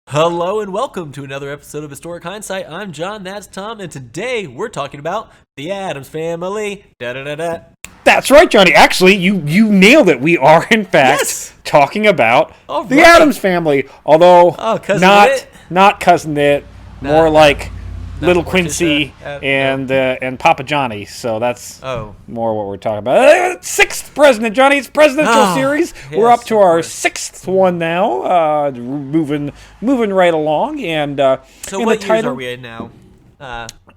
Hello and welcome to another episode of Historic Hindsight. I'm John, that's Tom, and today we're talking about the Addams Family. Da da da da. That's right, Johnny. Actually, you nailed it. We are, in fact, talking about the Addams Family. Although, not Cousin It, more like Little Quincy and Papa Johnny. So that's more what we're talking about. Sixth president, Johnny. It's presidential series. Yes, we're up to our sixth one now. Moving right along. And so what years are we in now?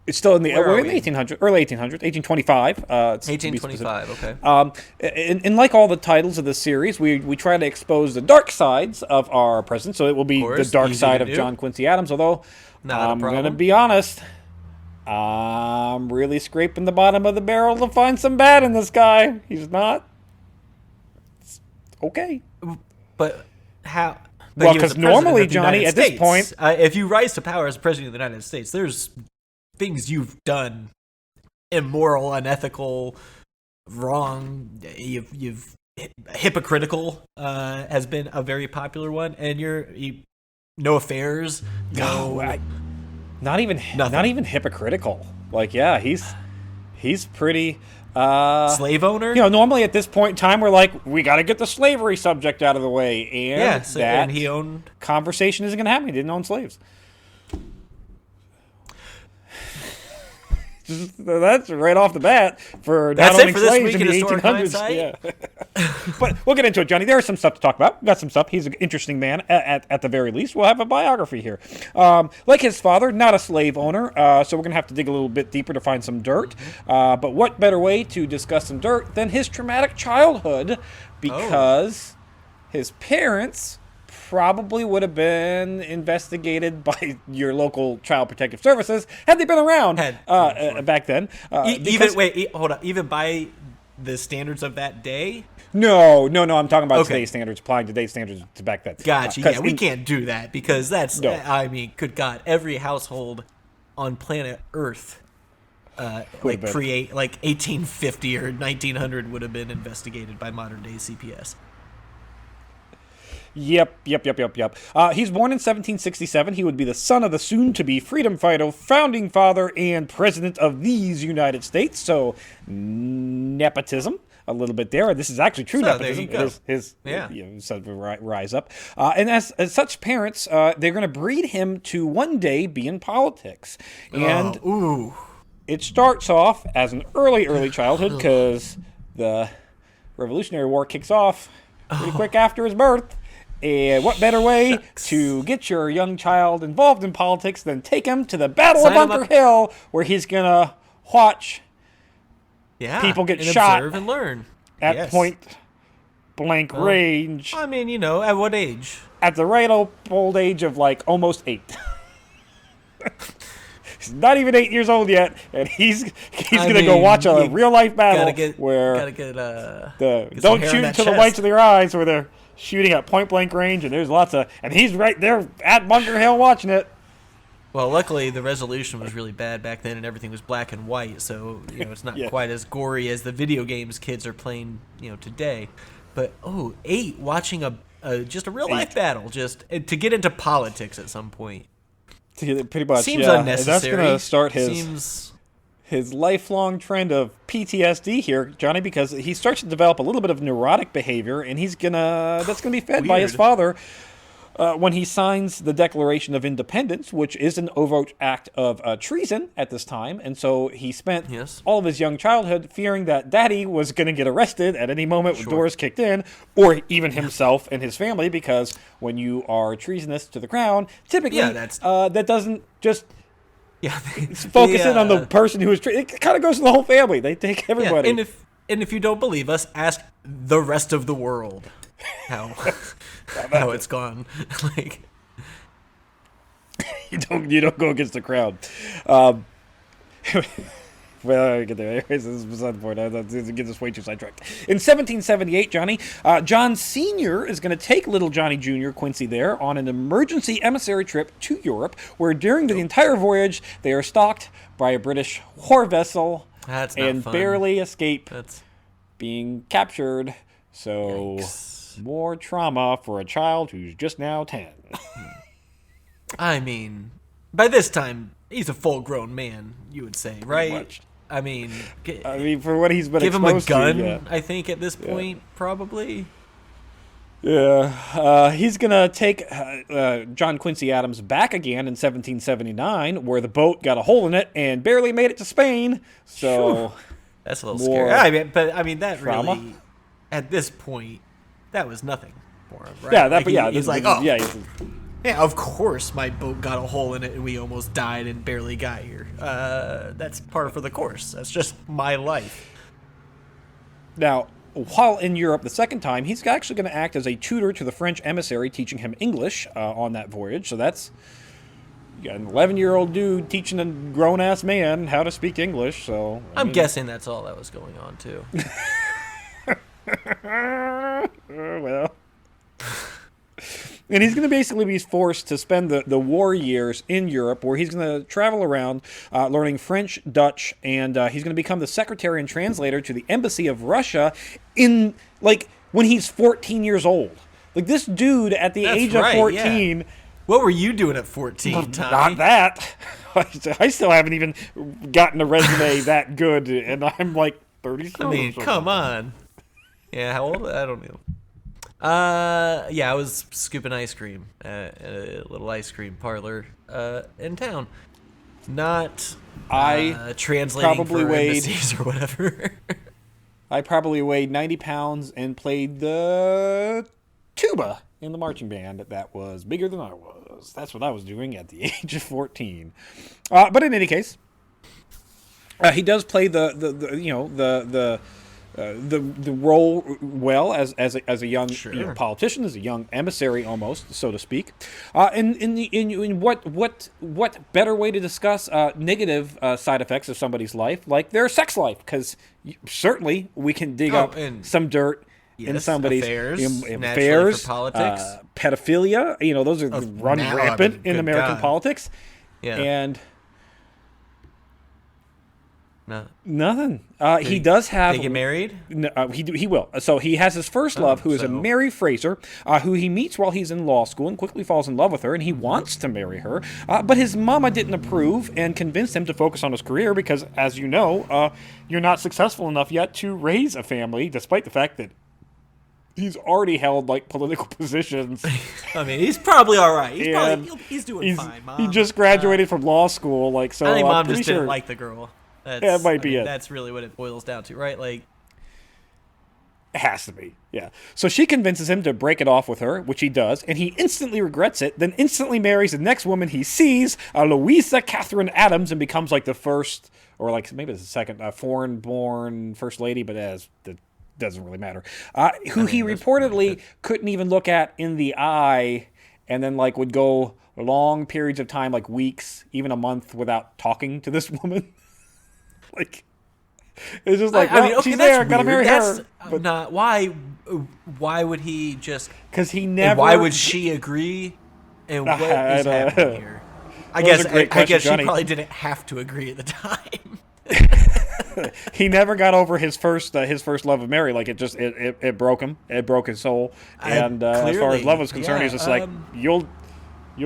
It's still in we're in the 1800s, early 1800s, 1825. 1825, okay. And like all the titles of this series, we try to expose the dark sides of our president. So it will be the dark side of John Quincy Adams. Although I'm going to be honest, I'm really scraping the bottom of the barrel to find some bad in this guy. He's not. It's okay. But how? Well, because normally, Johnny, at this point, if you rise to power as president of the United States, there's things you've done immoral, unethical, wrong. You've hypocritical has been a very popular one, and you no affairs. Not even hypocritical. Like, yeah, he's pretty. Slave owner. Normally at this point in time, we're like, we got to get the slavery subject out of the way, and and he owned. Conversation isn't going to happen. He didn't own slaves. That's right off the bat for not owning slaves in the 1800s. Yeah. But we'll get into it, Johnny. There's some stuff to talk about. We've got some stuff. He's an interesting man at the very least. We'll have a biography here. Like his father, not a slave owner, so we're going to have to dig a little bit deeper to find some dirt. But what better way to discuss some dirt than his traumatic childhood, because his parents probably would have been investigated by your local child protective services had they been around back then. Hold on. Even by the standards of that day? No. I'm talking about today's standards, applying today's standards to back then. Gotcha. We can't do that because that's. No. I mean, good God, every household on planet Earth, pre 1850 or 1900 would have been investigated by modern day CPS. Yep. He's born in 1767. He would be the son of the soon-to-be freedom fighter, founding father, and president of these United States. So, nepotism, a little bit there. This is actually true nepotism. His rise up. And as such parents, they're going to breed him to one day be in politics. And it starts off as an early childhood because the Revolutionary War kicks off pretty quick after his birth. And what better way to get your young child involved in politics than take him to the Battle of Bunker Hill, where he's going to watch people get shot observe and learn at point blank range. I mean, at what age? At the right old age of almost 8. He's not even 8 years old yet, and he's going to go watch a real life battle don't shoot into the whites of their eyes where they're shooting at point blank range, and there's and he's right there at Bunker Hill watching it. Well, luckily the resolution was really bad back then, and everything was black and white, so it's not quite as gory as the video games kids are playing today. But 8 watching just a real life battle, just to get into politics at some point. Pretty much seems unnecessary. And that's going to start his lifelong trend of PTSD here, Johnny, because he starts to develop a little bit of neurotic behavior, and that's gonna be fed by his father when he signs the Declaration of Independence, which is an overt act of treason at this time. And so he spent all of his young childhood fearing that Daddy was going to get arrested at any moment with doors kicked in, or even himself and his family, because when you are treasonous to the crown, typically that doesn't just focus in on the person who is it kind of goes to the whole family. They take everybody. Yeah, and if you don't believe us, ask the rest of the world how it's gone. You don't go against the crowd. Well, I get there. Anyways, this is beside the point. I get this way too sidetracked. In 1778, Johnny, John Sr. is going to take little Johnny Jr., Quincy, there on an emergency emissary trip to Europe, where during the entire voyage, they are stalked by a British war vessel and barely escape being captured. So, more trauma for a child who's just now 10. I mean, by this time, he's a full-grown man, you would say, right? Much. I mean, for what he's been give him a exposed gun, to, yeah. I think, at this point, probably. Yeah, he's gonna take John Quincy Adams back again in 1779, where the boat got a hole in it and barely made it to Spain. So that's a little scary. I mean, that trauma? really, at this point, that was nothing for him, right? Yeah, he's like, oh, yeah, of course, my boat got a hole in it and we almost died and barely got here. That's par for the course. That's just my life. Now, while in Europe the second time, he's actually going to act as a tutor to the French emissary, teaching him English on that voyage. So that's, you got an 11-year-old dude teaching a grown-ass man how to speak English. So I'm guessing that's all that was going on, too. Well. And he's going to basically be forced to spend the war years in Europe, where he's going to travel around learning French, Dutch, and he's going to become the secretary and translator to the embassy of Russia in, like, when he's 14 years old. Like, this dude at the age of 14... Yeah. What were you doing at 14, Tommy? Not that. I still haven't even gotten a resume that good, and I'm like 37. I mean, come on. Yeah, how old? I don't know. Yeah, I was scooping ice cream at a little ice cream parlor in town. Not translating probably for weighed embassies or whatever. I probably weighed 90 pounds and played the tuba in the marching band that was bigger than I was. That's what I was doing at the age of 14. But in any case, he does play the role well as a young politician, as a young emissary almost, so to speak. In what better way to discuss negative side effects of somebody's life, like their sex life? Because certainly we can dig up some dirt in somebody's affairs, politics, pedophilia. Those are run rampant in American politics. Yeah. And no. Nothing. He does have. They get married? No, he will. So he has his first love, who is a Mary Fraser, who he meets while he's in law school and quickly falls in love with her, and he wants to marry her. But his mama didn't approve and convinced him to focus on his career because, as you know, you're not successful enough yet to raise a family, despite the fact that he's already held political positions. I mean, he's probably all right. He's doing fine, Mom. He just graduated from law school, so I think Mom just didn't like the girl. That might be it. That's really what it boils down to, right? Like, it has to be, yeah. So she convinces him to break it off with her, which he does, and he instantly regrets it, then instantly marries the next woman he sees, Louisa Catherine Adams, and becomes the first, or maybe it's the second, foreign-born first lady, but that doesn't really matter. Who he reportedly couldn't even look at in the eye, and then would go long periods of time, weeks, even a month, without talking to this woman. It's just she's there, gotta marry her. But not why. Why would he just? Because he never. Why would she agree? And what is happening here? I guess she probably didn't have to agree at the time. He never got over his first love of Mary. It broke him. It broke his soul. And as far as love was concerned, he's just you'll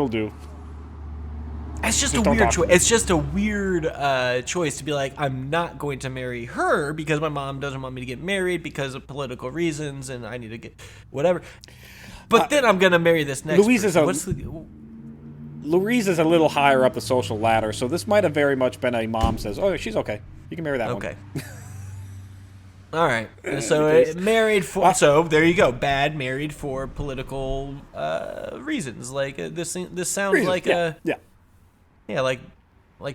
do. It's just a weird choice. It's just a weird choice to be I'm not going to marry her because my mom doesn't want me to get married because of political reasons, and I need to get whatever. But then I'm going to marry this next person. Louise is a little higher up the social ladder, so this might have very much been a mom says, "Oh, she's okay. You can marry that one." Okay. All right. So married for. So there you go. Bad married for political reasons. This sounds like a. Yeah. Yeah, like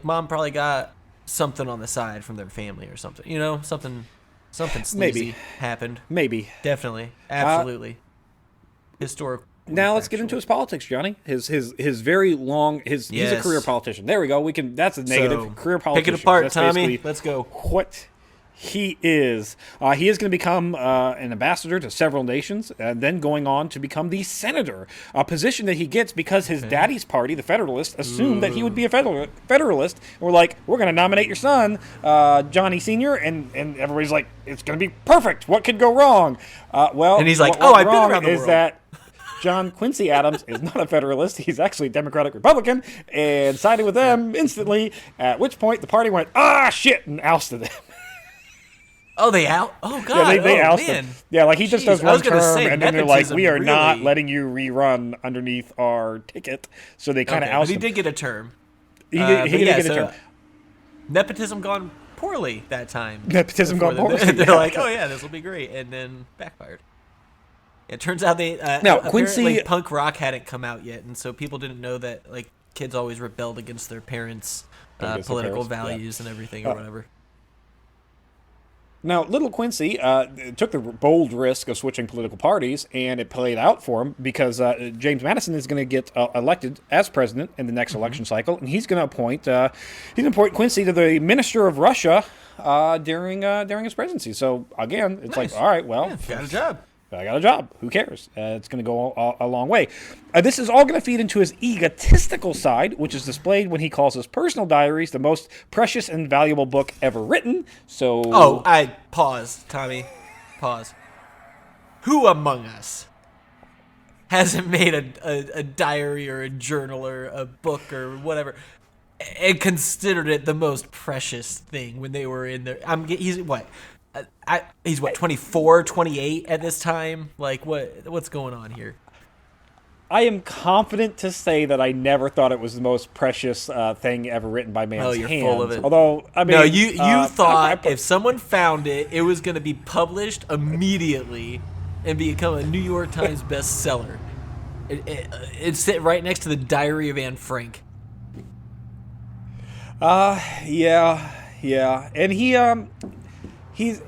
mom probably got something on the side from their family or something. Something sleazy happened. Maybe. Definitely. Absolutely. Historical. Now let's get into his politics, Johnny. His very long he's a career politician. There we go. That's a negative. Career politician. Pick it apart, Tommy. Let's go. What he is. He is going to become an ambassador to several nations, and then going on to become the senator, a position that he gets because his daddy's party, the Federalists, assumed that he would be a Federalist. And we're we're going to nominate your son, Johnny Sr., and everybody's it's going to be perfect. What could go wrong? And he's I've been around the world. John Quincy Adams is not a Federalist. He's actually a Democratic Republican and sided with them instantly, at which point the party went, ah, shit, and ousted him. Oh, they out? Oh, God. Yeah, they ousted man. him. Yeah, like he just does one term, and then they're like, we are really not letting you rerun underneath our ticket. So they kind of ousted him. But he did get a term. He did get a term. Nepotism gone poorly that time. Nepotism gone poorly. They're like, oh, yeah, this will be great. And then backfired. It turns out they now Quincy punk rock hadn't come out yet, and so people didn't know that like kids always rebelled against their parents' political values and everything or whatever. Now, little Quincy took the bold risk of switching political parties, and it played out for him because James Madison is going to get elected as president in the next election cycle, and he's going to appoint Quincy to the Minister of Russia during his presidency. So again, it's like, all right, well, got a job. I got a job. Who cares? It's going to go a long way. This is all going to feed into his egotistical side, which is displayed when he calls his personal diaries the most precious and valuable book ever written. So, pause, Tommy. Pause. Who among us hasn't made a diary or a journal or a book or whatever and considered it the most precious thing when they were in there? He's what? He's what, 24, 28 at this time? Like, what's going on here? I am confident to say that I never thought it was the most precious thing ever written by man's hands. Oh, you're full of it. Although, I mean... No, you thought if someone found it, it was going to be published immediately and become a New York Times bestseller. It's sit right next to the Diary of Anne Frank. Yeah. And he's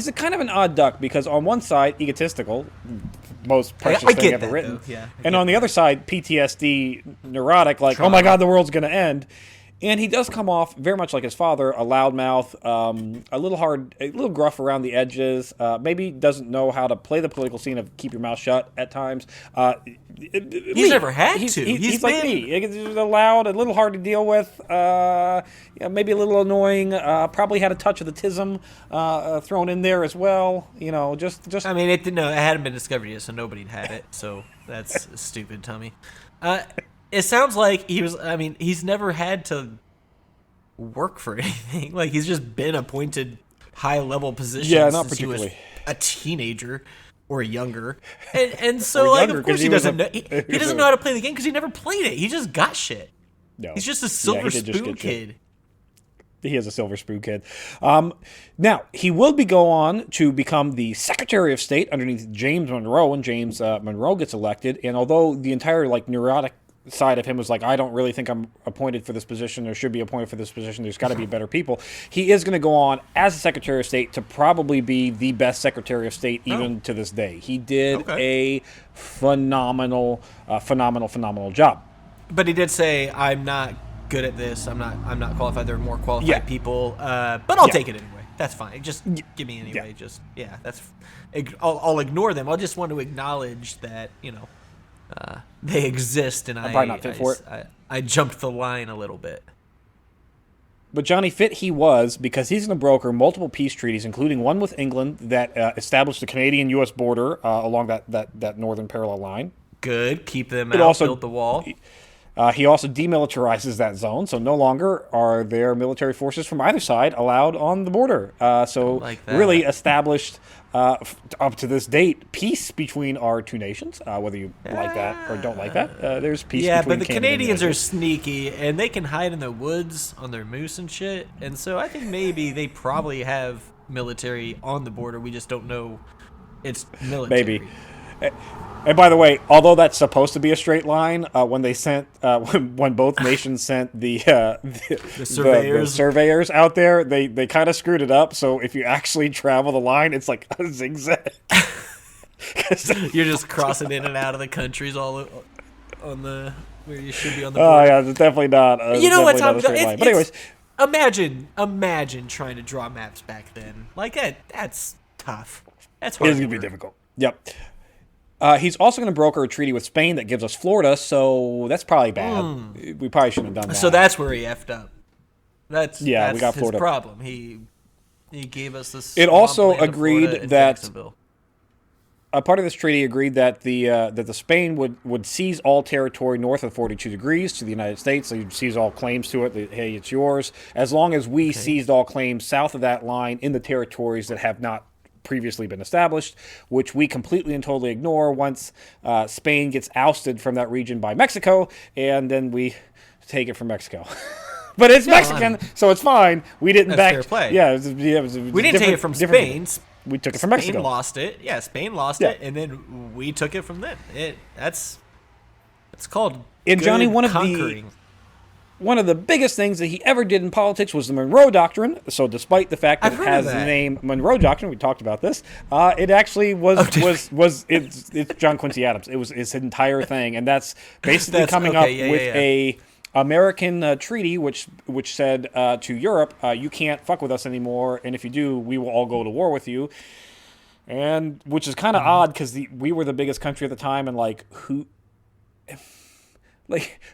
a kind of an odd duck because on one side, egotistical, most precious thing ever written, and on the other side, PTSD, neurotic, like trauma. Oh my God, the world's gonna end. And he does come off very much like his father, a loudmouth, a little hard, a little gruff around the edges. Maybe doesn't know how to play the political scene of keep your mouth shut at times. He's never had to. He's like me. He's loud, a little hard to deal with. Maybe a little annoying. Probably had a touch of the tism thrown in there as well. Just. I mean, it hadn't been discovered yet, so nobody'd had it. So that's stupid, Tommy. It sounds like he's never had to work for anything. Like, he's just been appointed high-level positions not since particularly. He was a teenager or younger. And so, like, of course he doesn't know. He doesn't know how to play the game because he never played it. He just got shit. No. He's just a silver spoon kid. He is a silver spoon kid. Now, he will go on to become the Secretary of State underneath James Monroe when James Monroe gets elected. And although the entire, like, neurotic side of him was like, I don't really think I'm appointed for this position or should be appointed for this position. There's got to be better people. He is going to go on as a Secretary of State to probably be the best Secretary of State even to this day. He did a phenomenal job. But he did say, I'm not good at this. I'm not qualified. There are more qualified people. But I'll take it anyway. That's fine. Just give me anyway. I'll ignore them. I just want to acknowledge that, they exist, and I'm probably not fit for it. I jumped the line a little bit. But Johnny, fit he was, because he's going to broker multiple peace treaties, including one with England that established the Canadian-U.S. border along that northern parallel line. Good. Keep them out, build the wall. He also demilitarizes that zone, so no longer are there military forces from either side allowed on the border. Really established, up to this date, peace between our two nations, whether you like that or don't like that. There's peace between Canada and the Canadians are sneaky, and they can hide in the woods on their moose and shit, and so I think maybe they probably have military on the border. We just don't know it's military. Maybe. And by the way, although that's supposed to be a straight line, when they sent when both nations sent the surveyors out there, they kind of screwed it up. So if you actually travel the line, it's like a zigzag. You're just crossing in and out of the countries all on the where you should be on the border. Oh yeah, it's definitely not. You know what, Tom? But anyways, imagine trying to draw maps back then. Like that's tough. That's hard. It's gonna be difficult. Yep. He's also going to broker a treaty with Spain that gives us Florida, so that's probably bad. We probably shouldn't have done that. So that's where he effed up. That's we got his Florida. problem. He gave us this. It also agreed that a part of this treaty agreed that the Spain would seize all territory north of 42 degrees to the United States. So you'd seize all claims to it. Hey, it's yours. As long as we seized all claims south of that line in the territories that have not previously been established, which we completely and totally ignore once Spain gets ousted from that region by Mexico, and then we take it from Mexico. But it's Mexican, so it's fine. We didn't back. Fair play. Yeah, it was we didn't take it from Spain. We took it from Mexico. Spain lost it. Yeah, Spain lost it, and then we took it from them. That's called Johnny, one of the biggest things that he ever did in politics was the Monroe Doctrine. So despite the fact that it has the name Monroe Doctrine, we talked about this, it actually it's John Quincy Adams. It was his entire thing, and that's basically coming up with a American treaty which said to Europe, you can't fuck with us anymore, and if you do, we will all go to war with you. And which is kind of odd because we were the biggest country at the time, and who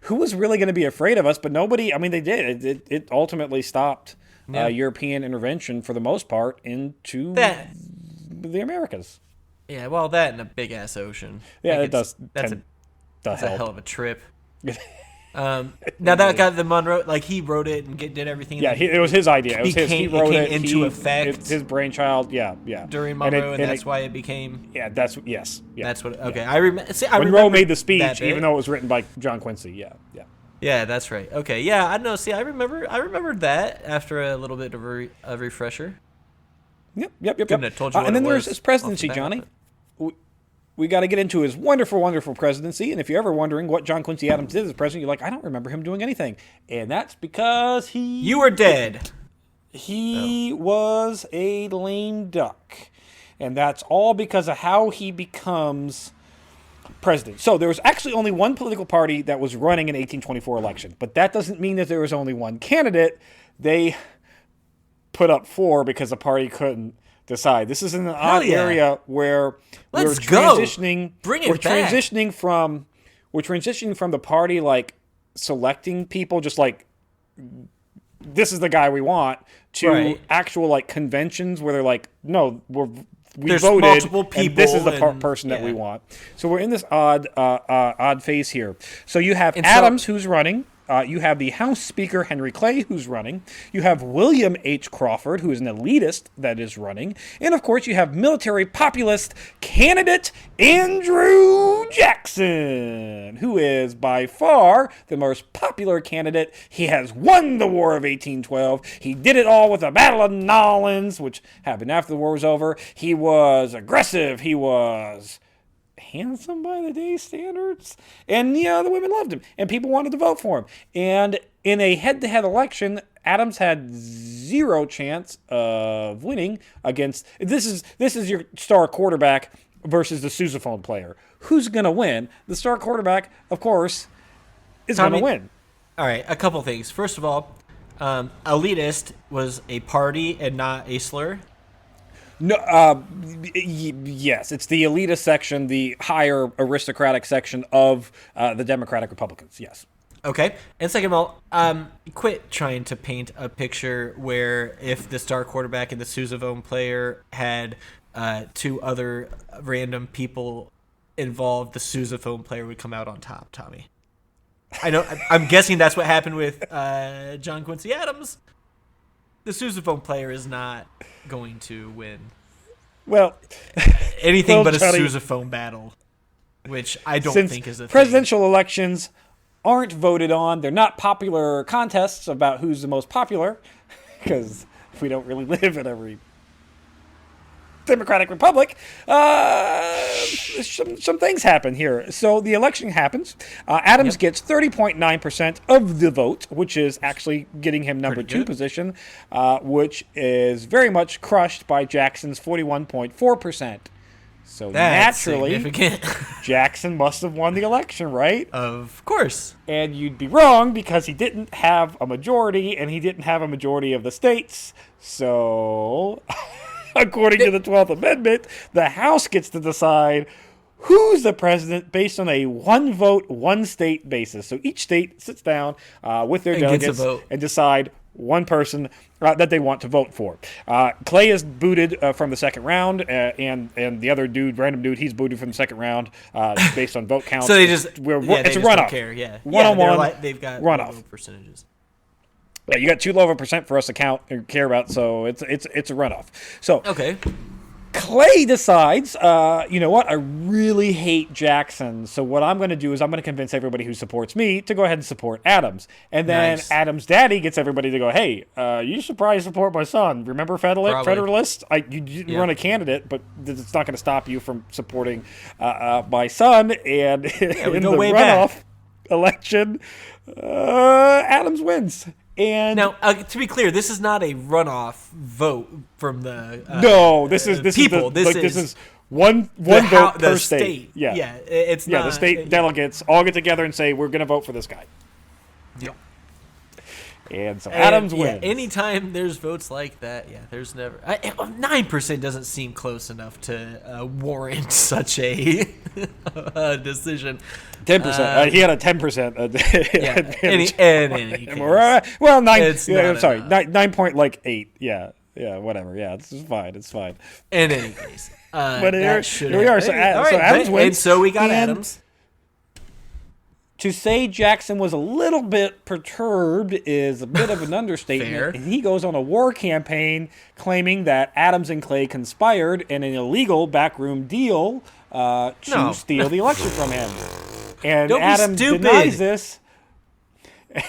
was really going to be afraid of us? But nobody. I mean, they did. It ultimately stopped European intervention for the most part into the Americas. Yeah, well, that and a big ass ocean. Yeah, it does. That's a hell of a trip. Now that got the Monroe, he wrote it and did everything. Yeah, it was his idea. He wrote it. Into effect. It's his brainchild. Yeah. During Monroe, and that's why it became. Yeah, yes. Yeah. That's what. Okay, yeah. I remember. Monroe made the speech, even though it was written by John Quincy. Yeah. Yeah, that's right. Okay, yeah, I know. See, I remembered that after a little bit of a refresher. Yep. Couldn't have told you and then there's his presidency, Johnny. We got to get into his wonderful, wonderful presidency. And if you're ever wondering what John Quincy Adams did as president, you're like, I don't remember him doing anything. And that's because You were dead. He was a lame duck. And that's all because of how he becomes president. So there was actually only one political party that was running an 1824 election. But that doesn't mean that there was only one candidate. They put up 4 because the party couldn't decide. This is in an odd area where we're transitioning. Bring it back. We're transitioning from the party selecting people, just this is the guy we want, to actual conventions where they're no, we voted, multiple people, and this is the person that we want. So we're in this odd phase here. So you have Adams, who's running. You have the House Speaker, Henry Clay, who's running. You have William H. Crawford, who is an elitist that is running. And, of course, you have military populist candidate Andrew Jackson, who is by far the most popular candidate. He has won the War of 1812. He did it all with the Battle of Nolens, which happened after the war was over. He was aggressive. He was handsome by the day standards, and the women loved him, and people wanted to vote for him. And in a head-to-head election, Adams had 0 chance of winning against. This is your star quarterback versus the sousaphone player. Who's going to win? The star quarterback, of course, is going to win. All right, a couple things. First of all, elitist was a party and not a slur. No, yes, it's the elitist section, the higher aristocratic section of the Democratic Republicans. Yes. Okay, and second of all, quit trying to paint a picture where if the star quarterback and the sousaphone player had 2 other random people involved, the sousaphone player would come out on top. Tommy, I know. I'm guessing that's what happened with John Quincy Adams. The sousaphone player is not going to win. Well, anything but a sousaphone battle, which I don't think is a thing. Presidential elections aren't voted on. They're not popular contests about who's the most popular, because we don't really live in every Democratic Republic. Some things happen here. So the election happens. Adams gets 30.9% of the vote, which is actually getting him number 2 position, which is very much crushed by Jackson's 41.4%. So that's naturally, significant. Jackson must have won the election, right? Of course. And you'd be wrong because he didn't have a majority, and he didn't have a majority of the states. So according to the 12th Amendment, the House gets to decide who's the president based on a 1-vote, 1-state basis. So each state sits down with their delegates and decide one person that they want to vote for. Clay is booted from the second round, and the other dude, random dude, he's booted from the second round based on vote counts. So they just it's they a just runoff. Don't care. Yeah, One-on-one they've got runoff low percentages. Yeah, you got too low of a percent for us to count and care about, so it's a runoff. So Okay. Clay decides, you know what, I really hate Jackson, so what I'm going to do is I'm going to convince everybody who supports me to go ahead and support Adams. And then Nice. Adams' daddy gets everybody to go, hey, you should probably support my son. Remember Federalist? You didn't run a candidate, but it's not going to stop you from supporting my son. And in the runoff election, Adams wins. And now, to be clear, this is not a runoff vote from the this is people. This is one vote per state. Yeah, it's not. The state delegates all get together and say we're going to vote for this guy. Yep. And so Adams wins. Anytime there's votes like that, there's never 9% doesn't seem close enough to warrant such a decision. 10%. He had a 10%. In any case. Well, 9. It's sorry, 9.8. Yeah, whatever. Yeah, it's fine. It's fine. In any case, but here we are. So Adams wins. And so we got Adams. To say Jackson was a little bit perturbed is a bit of an understatement. Fair. And he goes on a war campaign claiming that Adams and Clay conspired in an illegal backroom deal to steal the election from him. And Don't Adams be stupid. denies this.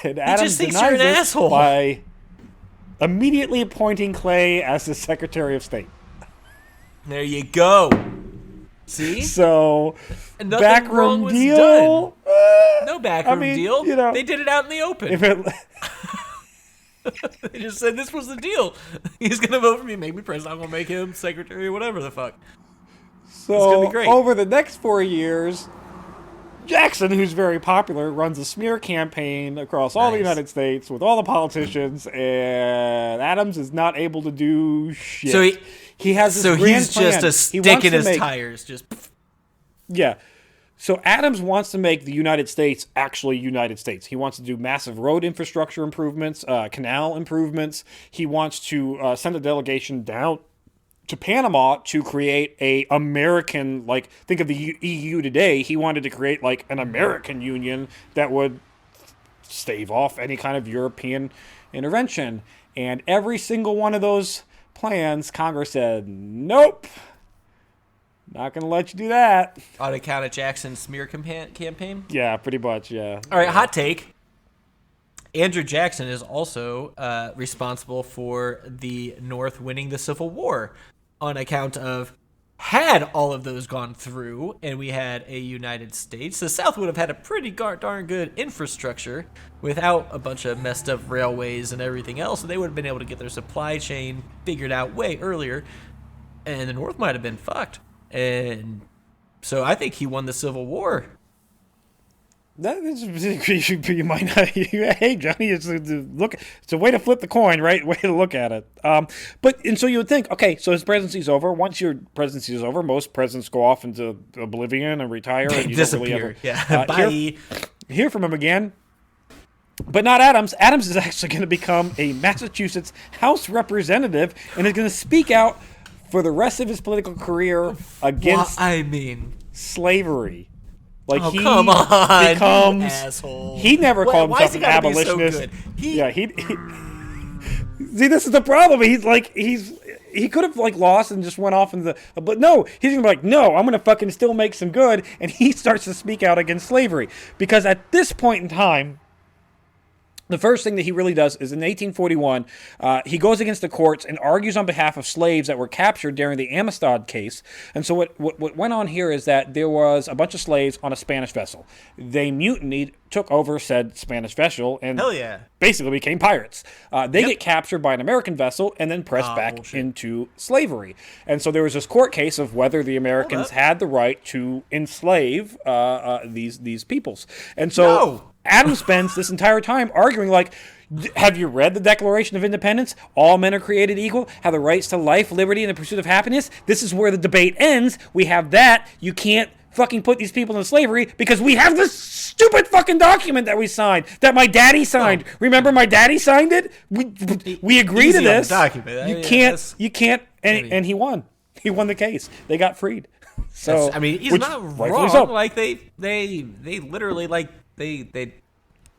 And Adams just thinks denies you're an this asshole. by immediately appointing Clay as the Secretary of State. There you go. See? So, Nothing wrong backroom was deal? No backroom deal. You know, they did it out in the open. They just said this was the deal. He's going to vote for me, make me president. I'm going to make him secretary or whatever the fuck. So, it's gonna be great. Over the next 4 years, Jackson, who's very popular, runs a smear campaign across all the United States with all the politicians, and Adams is not able to do shit. So he has this so grand he's plan. just a stick in his tires. Just Yeah. So Adams wants to make the United States actually United States. He wants to do massive road infrastructure improvements, canal improvements. He wants to send a delegation down to Panama to create a American, like, think of the EU today. He wanted to create like an American union that would stave off any kind of European intervention. And every single one of those plans, Congress said, nope, not going to let you do that. on account of Jackson's smear campaign. Yeah, pretty much, yeah. All right, hot take. Andrew Jackson is also responsible for the North winning the Civil War on account of, had all of those gone through and we had a United States, the South would have had a pretty darn good infrastructure without a bunch of messed up railways and everything else. So they would have been able to get their supply chain figured out way earlier, and the North might have been fucked. And so I think he won the Civil War. That is, you might not. Hey, Johnny, it's a way to flip the coin, right? Way to look at it. So you would think, okay, so his presidency's over. Once your presidency is over, most presidents go off into oblivion and retire, and you disappear. Don't really ever, Bye. hear from him again. But not Adams. Adams is actually going to become a Massachusetts House representative and is going to speak out for the rest of his political career against slavery. Like, come on, becomes, you asshole. He never called himself an abolitionist. See, this is the problem. He could have lost and just went off but no, he's gonna be like, no, I'm gonna fucking still make some good, and he starts to speak out against slavery because at this point in time, the first thing that he really does is in 1841, he goes against the courts and argues on behalf of slaves that were captured during the Amistad case. And so what went on here is that there was a bunch of slaves on a Spanish vessel. They mutinied, took over said Spanish vessel, and basically became pirates. They get captured by an American vessel and then pressed back into slavery. And so there was this court case of whether the Americans had the right to enslave these peoples. And so Adams spends this entire time arguing have you read the Declaration of Independence? All men are created equal, have the rights to life, liberty, and the pursuit of happiness. This is where the debate ends. We have that. You can't fucking put these people in slavery because we have this stupid fucking document that we signed, that my daddy signed. Remember, my daddy signed it. We agreed to this. You can't. And he won. He won the case. They got freed. So he's not wrong. So. Like they literally they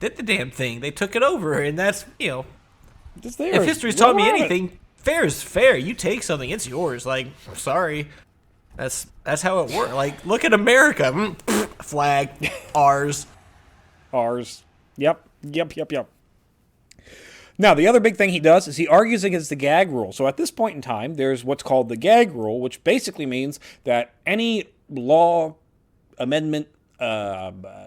did the damn thing. They took it over, and that's If history's taught me anything, fair is fair. You take something, it's yours. Like, sorry, that's how it works. Like, look at America. Flag, ours. Yep. Now, the other big thing he does is he argues against the gag rule. So at this point in time, there's what's called the gag rule, which basically means that any law amendment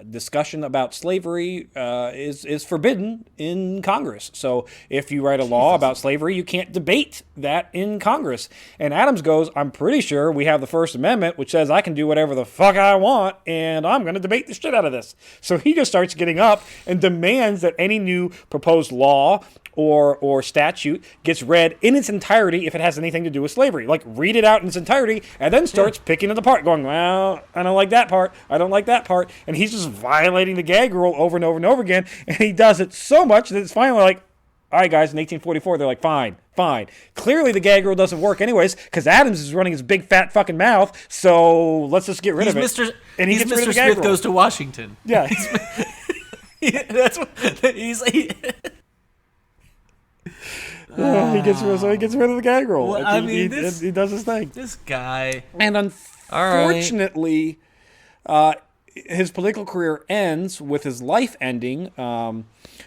discussion about slavery is forbidden in Congress. So if you write a law about slavery, you can't debate that in Congress. And Adams goes, I'm pretty sure we have the First Amendment, which says I can do whatever the fuck I want, and I'm going to debate the shit out of this. So he just starts getting up and demands that any new proposed law or statute gets read in its entirety if it has anything to do with slavery. Like, read it out in its entirety, and then starts picking it apart, going, well, I don't like that part, I don't like that part. And he's just violating the gag rule over and over and over again, and he does it so much that it's finally like, all right, guys, in 1844, they're like, fine. Clearly the gag rule doesn't work anyways, because Adams is running his big fat fucking mouth, so let's just get rid of it. And he gets rid of the gag rule. Goes to Washington. Yeah. That's what he's like. He gets rid of the gag rule. Well, he does his thing. This guy. And unfortunately, his political career ends with his life ending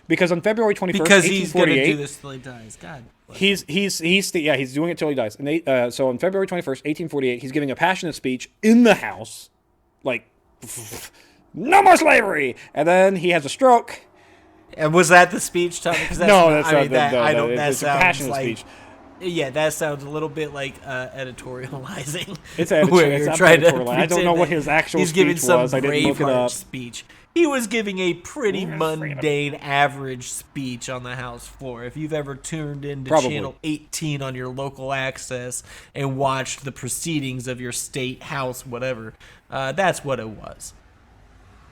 because on February 21st, because he's going to do this till he dies. God. He's doing it till he dies. And so on February 21st, 1848, he's giving a passionate speech in the House, like, no more slavery. And then he has a stroke. And was that the speech, Tommy? It's a passionate speech. Yeah, that sounds a little bit like editorializing. It's editorializing. I don't know what his actual speech was. I didn't look it up. Speech. He was giving a pretty mundane, average speech on the House floor. If you've ever tuned into Channel 18 on your local access and watched the proceedings of your state house, whatever, that's what it was.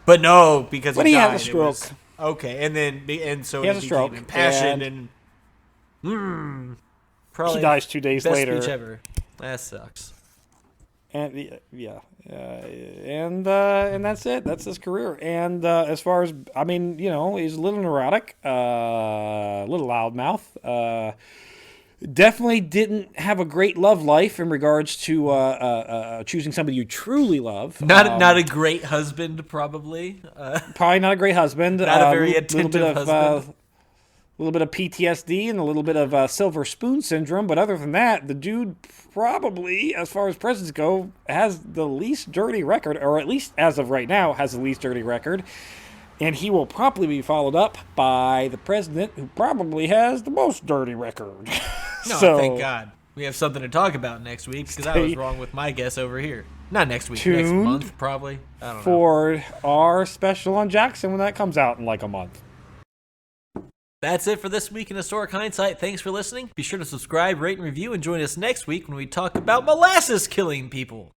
But no, because he had a stroke. Okay, and so he has a stroke, impassioned probably he dies 2 days later. Best speech ever. That sucks. And and that's it. That's his career. And as far as he's a little neurotic, a little loudmouth. Definitely didn't have a great love life in regards to choosing somebody you truly love. Not a great husband, probably. Probably not a great husband. Not a very attentive husband. A little bit of PTSD and a little bit of silver spoon syndrome. But other than that, the dude probably, as far as presidents go, has the least dirty record, or at least as of right now, has the least dirty record. And he will probably be followed up by the president who probably has the most dirty record. No, thank God. We have something to talk about next week, because I was wrong with my guess over here. Not next week, next month, probably. I don't know. For our special on Jackson when that comes out in like a month. That's it for this week in Historic Hindsight. Thanks for listening. Be sure to subscribe, rate, and review, and join us next week when we talk about molasses killing people.